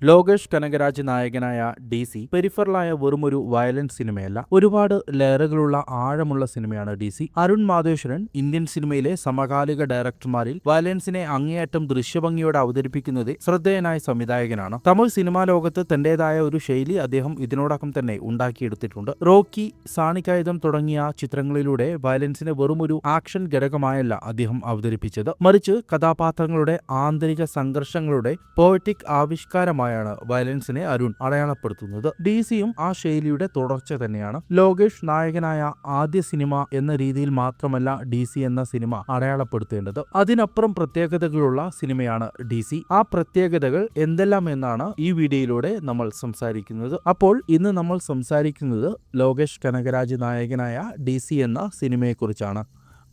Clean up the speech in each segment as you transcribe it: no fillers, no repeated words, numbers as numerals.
ലോകേഷ് കനകരാജ് നായകനായ DC പെരിഫറലായ വെറുമൊരു violence സിനിമയല്ല, ഒരുപാട് ലെയറുകളുള്ള ആഴമുള്ള സിനിമയാണ് DC. അരുൺ മാധേശ്വരൻ ഇന്ത്യൻ സിനിമയിലെ സമകാലിക ഡയറക്ടർമാരിൽ വയലൻസിനെ അങ്ങേയറ്റം ദൃശ്യഭംഗിയോടെ അവതരിപ്പിക്കുന്നത് ശ്രദ്ധേയനായ സംവിധായകനാണ്. തമിഴ് സിനിമാ ലോകത്ത് തന്റേതായ ഒരു ശൈലി അദ്ദേഹം ഇതിനോടകം തന്നെ ഉണ്ടാക്കിയെടുത്തിട്ടുണ്ട്. റോക്കി, സാണികായുധം തുടങ്ങിയ ചിത്രങ്ങളിലൂടെ വയലൻസിനെ വെറുമൊരു ആക്ഷൻ ഘടകമായല്ല അദ്ദേഹം അവതരിപ്പിച്ചത്, മറിച്ച് കഥാപാത്രങ്ങളുടെ ആന്തരിക സംഘർഷങ്ങളുടെ പോയറ്റിക് ആവിഷ്കാരമായാണ് വയലൻസിനെ അരുൺ അടയാളപ്പെടുത്തുന്നത്. DCയും ആ ശൈലിയുടെ തുടർച്ച തന്നെയാണ്. ലോകേഷ് നായകനായ ആദ്യ സിനിമ എന്ന രീതിയിൽ മാത്രമല്ല DC എന്ന സിനിമ അടയാളപ്പെടുത്തേണ്ടത്, അതിനപ്പുറം പ്രത്യേകതകളുള്ള സിനിമയാണ് DC. ആ പ്രത്യേകതകൾ എന്തെല്ലാം എന്നാണ് ഈ വീഡിയോയിലൂടെ നമ്മൾ സംസാരിക്കുന്നത്. അപ്പോൾ ഇന്ന് നമ്മൾ സംസാരിക്കുന്നത് ലോകേഷ് കനകരാജ് നായകനായ DC എന്ന സിനിമയെക്കുറിച്ചാണ്.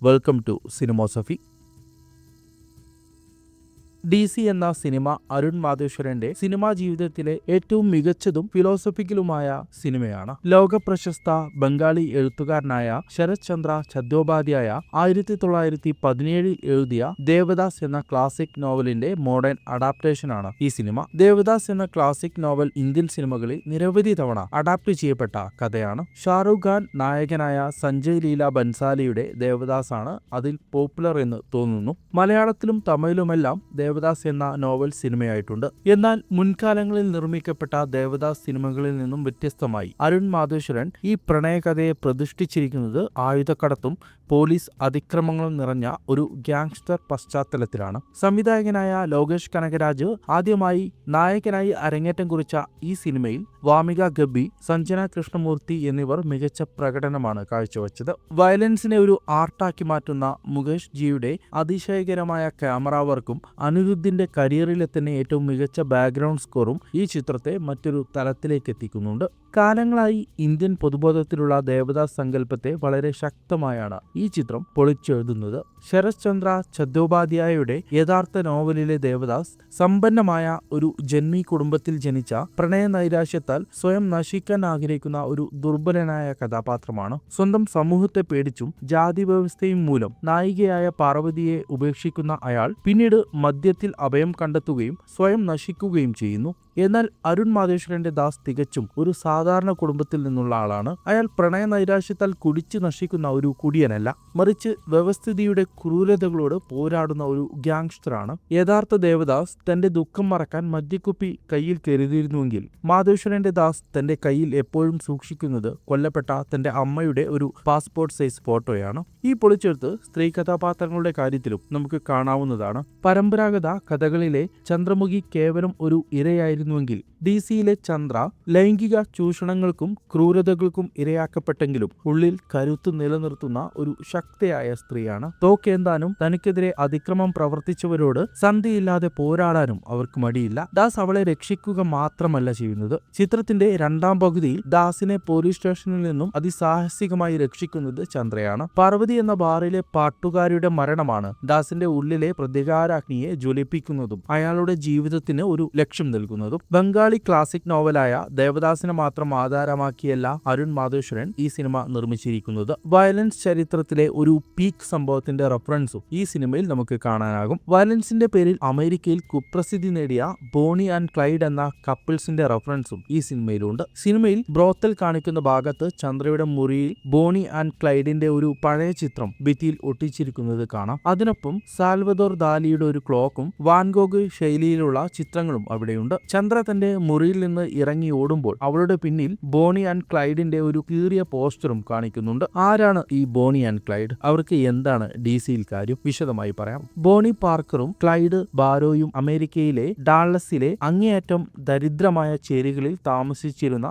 Welcome to Cinemosophy. DC എന്ന സിനിമ അരുൺ മാധേശ്വരന്റെ സിനിമാ ജീവിതത്തിലെ ഏറ്റവും മികച്ചതും ഫിലോസഫിക്കലുമായ സിനിമയാണ്. ലോക പ്രശസ്ത ബംഗാളി എഴുത്തുകാരനായ ശരത് ചന്ദ്ര ചത്തോപാധ്യായ 1917 എഴുതിയ ദേവദാസ് എന്ന ക്ലാസിക് നോവലിന്റെ മോഡേൺ അഡാപ്റ്റേഷനാണ് ഈ സിനിമ. ദേവദാസ് എന്ന ക്ലാസിക് നോവൽ ഇന്ത്യൻ സിനിമകളിൽ നിരവധി തവണ അഡാപ്റ്റ് ചെയ്യപ്പെട്ട കഥയാണ്. ഷാറൂഖ് ഖാൻ നായകനായ സഞ്ജയ് ലീല ബൻസാലിയുടെ ദേവദാസ് ആണ് അതിൽ പോപ്പുലർ എന്ന് തോന്നുന്നു. മലയാളത്തിലും തമിഴിലുമെല്ലാം ദേവദാസ് എന്ന നോവൽ സിനിമയായിട്ടുണ്ട്. എന്നാൽ മുൻകാലങ്ങളിൽ നിർമ്മിക്കപ്പെട്ട ദേവദാസ് സിനിമകളിൽ നിന്നും വ്യത്യസ്തമായി അരുൺ മാധേശ്വരൻ ഈ പ്രണയകഥയെ പ്രതിഷ്ഠിച്ചിരിക്കുന്നത് ആയുധക്കടത്തും പോലീസ് അതിക്രമങ്ങളും നിറഞ്ഞ ഒരു ഗ്യാങ്സ്റ്റർ പശ്ചാത്തലത്തിലാണ്. സംവിധായകനായ ലോകേഷ് കനകരാജ് ആദ്യമായി നായകനായി അരങ്ങേറ്റം കുറിച്ച ഈ സിനിമയിൽ വാമിക ഗബ്ബി, സഞ്ജന കൃഷ്ണമൂർത്തി എന്നിവർ മികച്ച പ്രകടനമാണ് കാഴ്ചവെച്ചത്. വയലൻസിനെ ഒരു ആർട്ടാക്കി മാറ്റുന്ന മുകേഷ് ജിയുടെ അതിശയകരമായ ക്യാമറ വർക്കും അനിരുദ്ധിന്റെ കരിയറിലെ തന്നെ ഏറ്റവും മികച്ച ബാക്ക്ഗ്രൗണ്ട് സ്കോറും ഈ ചിത്രത്തെ മറ്റൊരു തലത്തിലേക്ക് എത്തിക്കുന്നുണ്ട്. കാലങ്ങളായി ഇന്ത്യൻ പൊതുബോധത്തിലുള്ള ദേവദാസ് സങ്കല്പത്തെ വളരെ ശക്തമായാണ് ഈ ചിത്രം പൊളിച്ചെഴുതുന്നത്. ശരത് ചന്ദ്ര ചത്തോപാധ്യായയുടെ യഥാർത്ഥ നോവലിലെ ദേവദാസ് സമ്പന്നമായ ഒരു ജന്മി കുടുംബത്തിൽ ജനിച്ച പ്രണയ നൈരാശ്യത്താൽ സ്വയം നശിക്കാൻ ആഗ്രഹിക്കുന്ന ഒരു ദുർബലനായ കഥാപാത്രമാണ്. സ്വന്തം സമൂഹത്തെ പേടിച്ചും ജാതി വ്യവസ്ഥയും മൂലം നായികയായ പാർവതിയെ ഉപേക്ഷിക്കുന്ന അയാൾ പിന്നീട് മദ്യത്തിൽ അഭയം കണ്ടെത്തുകയും സ്വയം നശിക്കുകയും ചെയ്യുന്നു. എന്നാൽ അരുൺ മാധേശ്വരന്റെ ദാസ് തികച്ചും ഒരു സാധാരണ കുടുംബത്തിൽ നിന്നുള്ള ആളാണ്. അയാൾ പ്രണയ നൈരാശ്യത്താൽ കുടിച്ചു നശിക്കുന്ന ഒരു കുടിയനല്ല, മറിച്ച് വ്യവസ്ഥിതിയുടെ ക്രൂരതകളോട് പോരാടുന്ന ഒരു ഗ്യാങ്സ്റ്ററാണ്. യഥാർത്ഥ ദേവദാസ് തന്റെ ദുഃഖം മറക്കാൻ മദ്യക്കുപ്പി കയ്യിൽ കരുതിയിരുന്നുവെങ്കിൽ മാധേശ്വരന്റെ ദാസ് തന്റെ കയ്യിൽ എപ്പോഴും സൂക്ഷിക്കുന്നത് കൊല്ലപ്പെട്ട തന്റെ അമ്മയുടെ ഒരു പാസ്പോർട്ട് സൈസ് ഫോട്ടോയാണ്. ഈ പൊളിച്ചെടുത്ത് സ്ത്രീ കഥാപാത്രങ്ങളുടെ കാര്യത്തിലും നമുക്ക് കാണാവുന്നതാണ്. പരമ്പരാഗത കഥകളിലെ ചന്ദ്രമുഖി കേവലം ഒരു ഇരയായിരുന്നുവെങ്കിൽ DCയിലെ ചന്ദ്ര ലൈംഗിക ചൂഷണങ്ങൾക്കും ക്രൂരതകൾക്കും ഇരയാക്കപ്പെട്ടെങ്കിലും ഉള്ളിൽ കരുത്ത് നിലനിർത്തുന്ന ഒരു ശക്തിയായ സ്ത്രീയാണ്. തോക്കേന്താനും തനിക്കെതിരെ അതിക്രമം പ്രവർത്തിച്ചവരോട് സന്ധിയില്ലാതെ പോരാടാനും അവർക്ക് മടിയില്ല. ദാസ് അവളെ രക്ഷിക്കുക മാത്രമല്ല ചെയ്യുന്നത്, ചിത്രത്തിന്റെ രണ്ടാം പകുതിയിൽ ദാസിനെ പോലീസ് സ്റ്റേഷനിൽ നിന്നും അതിസാഹസികമായി രക്ഷിക്കുന്നത് ചന്ദ്രയാണ്. പാർവതി എന്ന ബാറിലെ പാട്ടുകാരിയുടെ മരണമാണ് ദാസിന്റെ ഉള്ളിലെ പ്രതികാരാഗ്നിയെ ജ്വലിപ്പിക്കുന്നതും അയാളുടെ ജീവിതത്തിന് ഒരു ലക്ഷ്യം നൽകുന്നതും. ബംഗാളി ക്ലാസിക് നോവലായ ദേവദാസിനെ മാത്രം ആധാരമാക്കിയല്ല അരുൺ മാധേശ്വരൻ ഈ സിനിമ നിർമ്മിച്ചിരിക്കുന്നത്. വയലൻസ് ചരിത്രത്തിലെ ഒരു പീക്ക് സംഭവത്തിന്റെ റെഫറൻസും ഈ സിനിമയിൽ നമുക്ക് കാണാനാകും. വയലൻസിന്റെ പേരിൽ അമേരിക്കയിൽ കുപ്രസിദ്ധി നേടിയ ബോണി ആൻഡ് ക്ലൈഡ് എന്ന കപ്പിൾസിന്റെ റെഫറൻസും ഈ സിനിമയിലുണ്ട്. സിനിമയിൽ ബ്രോത്തൽ കാണിക്കുന്ന ഭാഗത്ത് ചന്ദ്രയുടെ മുറിയിൽ ബോണി ആൻഡ് ക്ലൈഡിന്റെ ഒരു പഴയ ചിത്രം ഭിത്തിയിൽ ഒട്ടിച്ചിരിക്കുന്നത് കാണാം. അതിനൊപ്പം സാൽവദോർ ദാലിയുടെ ഒരു ക്ലോക്കും വാൻഗോഗ് ശൈലിയിലുള്ള ചിത്രങ്ങളും അവിടെയുണ്ട്. ചന്ദ്ര തന്റെ മുറിയിൽ നിന്ന് ഇറങ്ങി ഓടുമ്പോൾ അവളുടെ പിന്നിൽ ബോണി ആൻഡ് ക്ലൈഡിന്റെ ഒരു കീറിയ പോസ്റ്ററും കാണിക്കുന്നുണ്ട്. ആരാണ് ഈ ബോണി ആൻഡ് ക്ലൈഡ്? അവർക്ക് എന്താണ് DCയിൽ കാര്യം? വിശദമായി പറയാം. ബോണി പാർക്കറും ക്ലൈഡ് ബാരോയും അമേരിക്കയിലെ ഡാളസിലെ അങ്ങേയറ്റം ദരിദ്രമായ ചേരികളിൽ താമസിച്ചിരുന്ന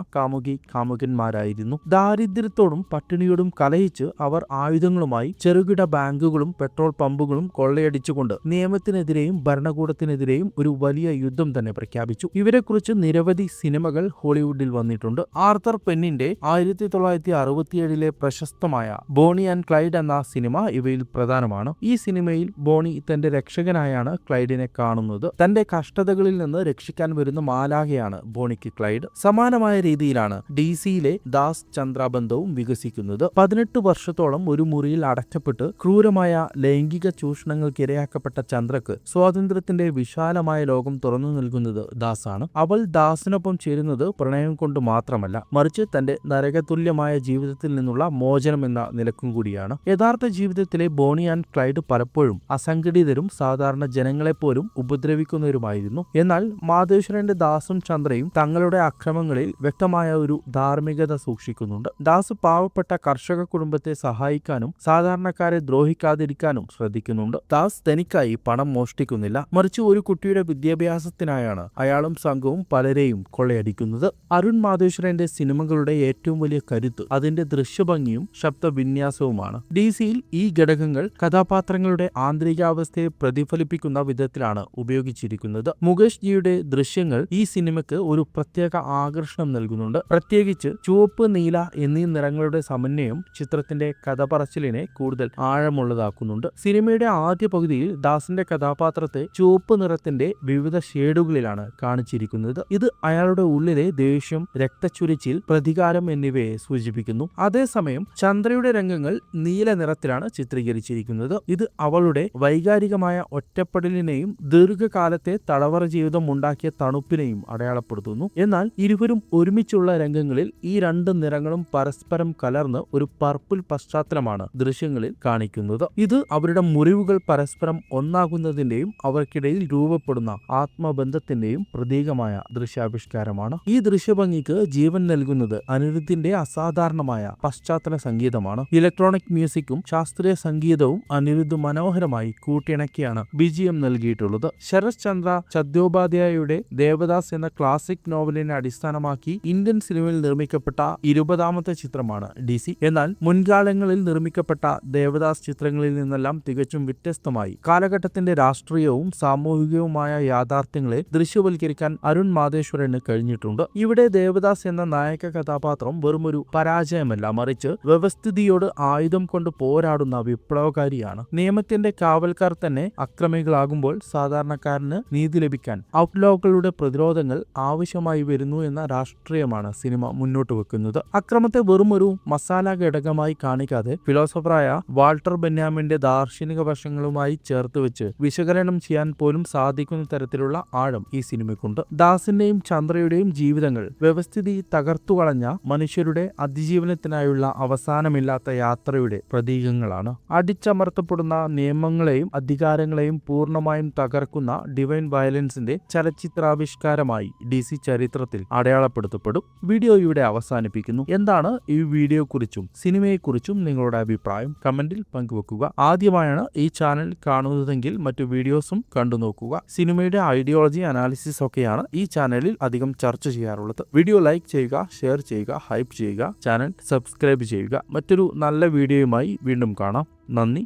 കാമുകന്മാരായിരുന്നു. ദാരിദ്ര്യത്തോടും പട്ടിണിയോടും കലഹിച്ച് അവർ ആയുധങ്ങളുമായി ചെറുകിട ബാങ്കുകളും പെട്രോൾ പമ്പുകളും കൊള്ളയടിച്ചുകൊണ്ട് നിയമത്തിനെതിരെയും ഭരണകൂടത്തിനെതിരെയും ഒരു വലിയ യുദ്ധം തന്നെ പ്രഖ്യാപിച്ചു. ഇവരെക്കുറിച്ച് നിരവധി സിനിമകൾ ഹോളിവുഡിൽ വന്നിട്ടുണ്ട്. ആർതർ പെന്നിന്റെ 1967 പ്രശസ്തമായ ബോണി ആൻഡ് ക്ലൈഡ് എന്ന സിനിമ ഇവയിൽ പ്രധാനമാണ്. ഈ സിനിമയിൽ ബോണി തന്റെ രക്ഷകനായാണ് ക്ലൈഡിനെ കാണുന്നത്. തന്റെ കഷ്ടതകളിൽ നിന്ന് രക്ഷിക്കാൻ വരുന്ന മാലാഖയാണ് ബോണിക്ക് ക്ലൈഡ്. സമാനമായ രീതിയിലാണ് DCയിലെ ദാസ് ചന്ദ്ര ബന്ധവും വികസിക്കുന്നത്. 18 വർഷത്തോളം ഒരു മുറിയിൽ അടച്ചപ്പെട്ട് ക്രൂരമായ ലൈംഗിക ചൂഷണങ്ങൾക്ക് ഇരയാക്കപ്പെട്ട ചന്ദ്രക്ക് സ്വാതന്ത്ര്യത്തിന്റെ വിശാലമായ ലോകം തുറന്നു നൽകുന്നത് ദാസാണ്. അവൾ ദാസിനൊപ്പം ചേരുന്നത് പ്രണയം കൊണ്ട് മാത്രമല്ല, മറിച്ച് തന്റെ നരകതുല്യമായ ജീവിതത്തിൽ നിന്നുള്ള മോചനം എന്ന നിലക്കും കൂടിയാണ്. യഥാർത്ഥ ജീവിതത്തിലെ ബോണി ആൻഡ് ക്ലൈഡ് പലപ്പോഴും അസംഘടിതരും സാധാരണ ജനങ്ങളെപ്പോലും ഉപദ്രവിക്കുന്നവരുമായിരുന്നു. എന്നാൽ മാധവേശ്വരന്റെ ദാസും ചന്ദ്രയും തങ്ങളുടെ അക്രമങ്ങളിൽ വ്യക്തമായ ഒരു ധാർമ്മികത സൂക്ഷിക്കുന്നുണ്ട്. ദാസ് പാവപ്പെട്ട കർഷക കുടുംബത്തെ സഹായിക്കാനും സാധാരണക്കാരെ ദ്രോഹിക്കാതിരിക്കാനും ശ്രദ്ധിക്കുന്നുണ്ട്. ദാസ് തനിക്കായി പണം മോഷ്ടിക്കുന്നില്ല, മറിച്ച് ഒരു കുട്ടിയുടെ വിദ്യാഭ്യാസത്തിനായാണ് അയാളും സംഘവും പലരെയും കൊള്ളയടിക്കുന്നത്. അരുൺ മാധവേശ്വരന്റെ സിനിമകളുടെ ഏറ്റവും വലിയ കരുത്ത് അതിന്റെ ദൃശ്യഭംഗിയും ശബ്ദവിന്യാസവുമാണ്. ഡിസിയിൽ ഈ ഘടകങ്ങൾ കഥാപാത്രങ്ങളുടെ ആന്തരികാവസ്ഥയെ പ്രതിഫലിപ്പിക്കുന്ന വിധത്തിലാണ് ഉപയോഗിച്ചിരിക്കുന്നത്. മുകേഷ് ജിയുടെ ദൃശ്യങ്ങൾ ഈ സിനിമയ്ക്ക് ഒരു പ്രത്യേക ആകർഷണം നൽകുന്നുണ്ട്. പ്രത്യേകിച്ച് ചുവപ്പ്, നീല എന്നീ നിറങ്ങളുടെ സമന്വയം ചിത്രത്തിന്റെ കഥ പറച്ചിലിനെ കൂടുതൽ ആഴമുള്ളതാക്കുന്നുണ്ട്. സിനിമയുടെ ആദ്യ പകുതിയിൽ ദാസിന്റെ കഥാപാത്രത്തെ ചുവപ്പ് നിറത്തിന്റെ വിവിധ ഷേഡുകളിലാണ് കാണിച്ചിരിക്കുന്നത്. ഇത് അയാളുടെ ഉള്ളിലെ ദേഷ്യം, രക്തച്ചൊരിച്ചിൽ, പ്രതികാരം എന്നിവയെ സൂചിപ്പിക്കുന്നു. അതേസമയം ചന്ദ്രയുടെ രംഗങ്ങൾ നീല നിറത്തിലാണ് ചിത്രീകരിച്ചിരിക്കുന്നത്. ഇത് അവളുടെ വൈകാരികമായ ഒറ്റപ്പെടലിനെയും ദീർഘകാലത്തെ തടവറ ജീവിതം ഉണ്ടാക്കിയ തണുപ്പിനെയും അടയാളപ്പെടുത്തുന്നു. എന്നാൽ ഇരുവരും ഒരുമിച്ചുള്ള രംഗങ്ങളിൽ ഈ രണ്ട് നിറങ്ങളും പരസ്പരം കലർന്ന് ഒരു പർപ്പിൾ പശ്ചാത്തലമാണ് ദൃശ്യങ്ങളിൽ കാണിക്കുന്നത്. ഇത് അവരുടെ മുറിവുകൾ പരസ്പരം ഒന്നാകുന്നതിന്റെയും അവർക്കിടയിൽ രൂപപ്പെടുന്ന ആത്മബന്ധത്തിന്റെയും പ്രതീകമായ ദൃശ്യാവിഷ്കാരമാണ്. ഈ ദൃശ്യഭംഗിക്ക് ജീവൻ നൽകുന്നത് അനിരുദ്ധിന്റെ അസാധാരണമായ പശ്ചാത്തല സംഗീതമാണ്. ഇലക്ട്രോണിക് മ്യൂസിക്കും ശാസ്ത്രീയ സംഗീതവും അനിരുദ്ധ് മനോഹരമായി കൂട്ടിയിണക്കിയാണ് BGM നൽകിയിട്ടുള്ളത്. ശരത് ചന്ദ്ര ചത്തോപാധ്യായയുടെ ദേവദാസ് എന്ന ക്ലാസിക് നോവലിനെ അടിസ്ഥാനമാക്കി ഇന്ത്യൻ സിനിമയിൽ നിർമ്മിക്കപ്പെട്ട 20ാമത്തെ ചിത്രമാണ് DC. എന്നാൽ മുൻകാലങ്ങളിൽ നിർമ്മിക്കപ്പെട്ട ദേവദാസ് ചിത്രങ്ങളിൽ നിന്നെല്ലാം തികച്ചും വ്യത്യസ്തമായി കാലഘട്ടത്തിന്റെ രാഷ്ട്രീയവും സാമൂഹികവുമായ യാഥാർത്ഥ്യങ്ങളെ ദൃശ്യവൽക്കരിക്കാൻ അരുൺ മാധവേശ്വരന് കഴിഞ്ഞിട്ടുണ്ട്. ഇവിടെ ദേവദാസ് എന്ന നായക കഥാപാത്രം വെറുമൊരു പരാജയമല്ല, മറിച്ച് വ്യവസ്ഥിതിയോട് ആയുധം കൊണ്ട് പോരാടുന്ന വിപ്ലവകാരിയാണ്. നിയമത്തിന്റെ കാവൽക്കാർ തന്നെ അക്രമികളാകുമ്പോൾ സാധാരണക്കാരന് നീതി ലഭിക്കാൻ ഔട്ട്ലോകളുടെ പ്രതിരോധങ്ങൾ ആവശ്യമായി വരുന്നു എന്ന രാഷ്ട്രീയമാണ് സിനിമ മുന്നോട്ട് വെക്കുന്നത്. അക്രമത്തെ വെറുമൊരു മസാല ഘടകമായി കാണിക്കാതെ ഫിലോസഫറായ വാൾട്ടർ ബെന്യാമിന്റെ ദാർശനിക വശങ്ങളുമായി ചേർത്ത് വെച്ച് വിശകലനം ചെയ്യാൻ പോലും സാധിക്കുന്ന തരത്തിലുള്ള ആഴം ഈ സിനിമയ്ക്കുണ്ട്. ദാസിന്റെയും ചന്ദ്രയുടെയും ജീവിതങ്ങൾ വ്യവസ്ഥിതി തകർത്തുകളഞ്ഞ മനുഷ്യരുടെ അതിജീവനത്തിനായുള്ള അവസാനമില്ലാത്ത യാത്രയുടെ പ്രതീകങ്ങളാണ്. അടിച്ചമർത്തപ്പെടുന്ന നിയമങ്ങളെയും അധികാരങ്ങളെയും പൂർണ്ണമായും തകർക്കുന്ന ഡിവൈൻ വയലൻസിന്റെ ചലച്ചിത്രാവിഷ്കാരമായി DC ചരിത്രത്തിൽ അടയാളപ്പെടുത്തപ്പെടും. വീഡിയോ ഇവിടെ അവസാനിപ്പിക്കുന്നു. എന്താണ് ഈ വീഡിയോ കുറിച്ചും സിനിമയെക്കുറിച്ചും നിങ്ങളുടെ അഭിപ്രായം കമന്റിൽ പങ്കുവെക്കുക. ആദ്യമായാണ് ഈ ചാനൽ കാണുന്നതെങ്കിൽ മറ്റു വീഡിയോസും കണ്ടു നോക്കുക. സിനിമയുടെ ഐഡിയോളജി, അനാലിസിസ് ഒക്കെയാണ് ഈ ചാനലിൽ അധികം ചർച്ച ചെയ്യാറുള്ളത്. വീഡിയോ ലൈക്ക് ചെയ്യുക, ഷെയർ ചെയ്യുക, ഹൈപ്പ് ചെയ്യുക, ചാനൽ സബ്സ്ക്രൈബ് ചെയ്യുക. മറ്റൊരു നല്ല വീഡിയോയുമായി വീണ്ടും കാണാം. നന്ദി.